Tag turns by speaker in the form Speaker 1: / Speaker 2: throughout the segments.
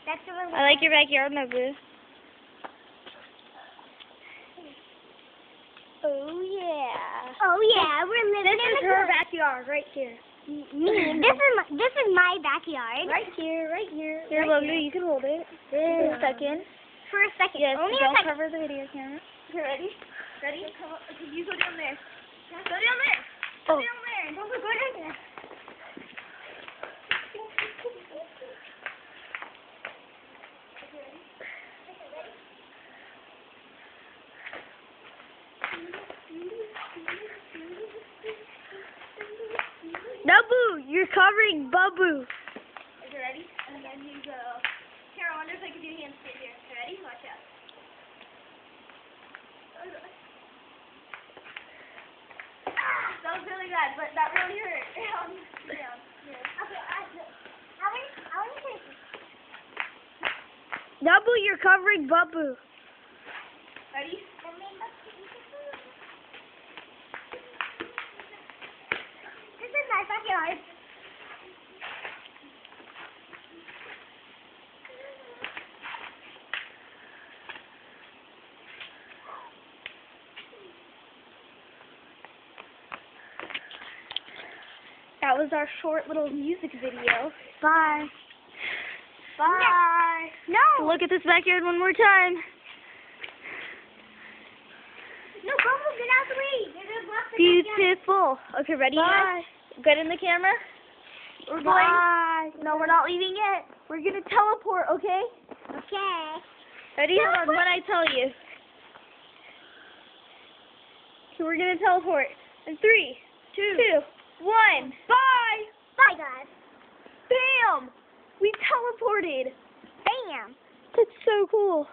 Speaker 1: That's the one.
Speaker 2: I like your backyard, Nobu. Oh yeah.
Speaker 1: Oh yeah, we're living
Speaker 2: This
Speaker 1: in
Speaker 2: is
Speaker 1: the
Speaker 2: her backyard, right here.
Speaker 1: This is my backyard.
Speaker 2: Right here, right here. Here,
Speaker 1: Right
Speaker 2: Logan,
Speaker 1: here.
Speaker 2: you can hold it for a second.
Speaker 1: For a second.
Speaker 2: Yes,
Speaker 1: Only a
Speaker 2: don't
Speaker 1: second.
Speaker 2: cover the video camera. Okay, ready? Ready? Come up. Okay, you go down there. Go down there. Go down there. Don't go down there. Nabu, you're covering Babu. Okay, ready? And then you go. Here, I wonder if I can do handstand here. Okay, ready? Watch out. That was really bad, but that really hurt. Yeah. Nabu, you're covering Babu. Ready?
Speaker 1: This is my backyard.
Speaker 2: That was our short little music video.
Speaker 1: Bye.
Speaker 2: Bye.
Speaker 1: No.
Speaker 2: Look at this backyard one more time.
Speaker 1: No, Bumble, get out the way. There's lots of backyard.
Speaker 2: Beautiful. Okay, ready?
Speaker 1: Bye.
Speaker 2: Guys? Good in the camera? We're going.
Speaker 1: Bye.
Speaker 2: No, we're not leaving yet. We're going to teleport, okay?
Speaker 1: Okay.
Speaker 2: Ready? Hold on, when I tell you. Okay, we're going to teleport. In 3, 2, 1. Bye!
Speaker 1: Bye, guys.
Speaker 2: Bam! We teleported.
Speaker 1: Bam.
Speaker 2: That's so cool.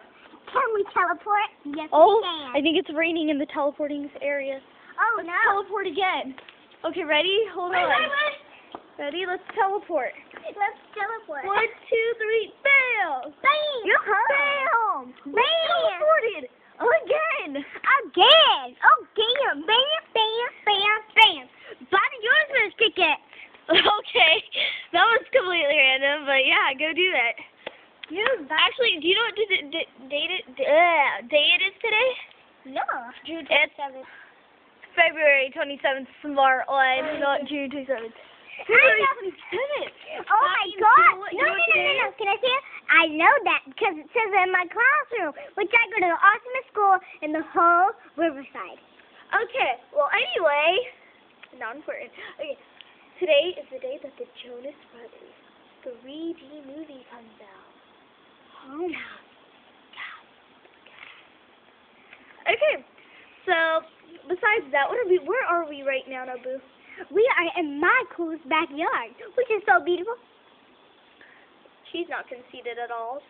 Speaker 1: Can we teleport? Yes,
Speaker 2: Oh,
Speaker 1: we can.
Speaker 2: I think it's raining in the teleporting area.
Speaker 1: Oh,
Speaker 2: Let's
Speaker 1: no.
Speaker 2: teleport again. Okay, ready? Hold on.
Speaker 1: Wait.
Speaker 2: Ready? Let's teleport.
Speaker 1: Let's teleport.
Speaker 2: 1, 2, 3, bam!
Speaker 1: Bam.
Speaker 2: Bam! We
Speaker 1: Bam.
Speaker 2: teleported again.
Speaker 1: Again. Oh, bam, bam, bam, bam, bam. Bobby, yours was ticket.
Speaker 2: Okay, that was completely random, but yeah, go do that. Actually, do you know what day it is today?
Speaker 1: No.
Speaker 2: June 27th. February 27th, smart line, not June 27th. February 27th.
Speaker 1: Oh my God! No. Can I say it? I know that because it says it in my classroom, which I go to the awesomest school in the whole Riverside.
Speaker 2: Okay, well anyway, not important. Okay, today is the day that the Jonas Brothers 3D movie comes out.
Speaker 1: Oh.
Speaker 2: Okay, so besides that, where are we right now, Nabu?
Speaker 1: We are in my coolest backyard, which is so beautiful.
Speaker 2: She's not conceited at all.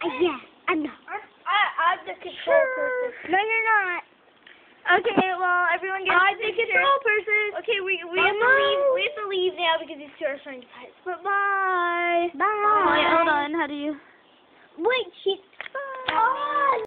Speaker 1: Yes, I'm not.
Speaker 2: I'm the control person.
Speaker 1: No, you're not.
Speaker 2: Okay, well, everyone gets
Speaker 1: I'm the control person.
Speaker 2: Okay, we have to leave. We have to leave now because these two are starting to fight. But bye.
Speaker 1: Bye.
Speaker 2: Wait, hold on. How do you?
Speaker 1: Wait, she.
Speaker 2: Bye.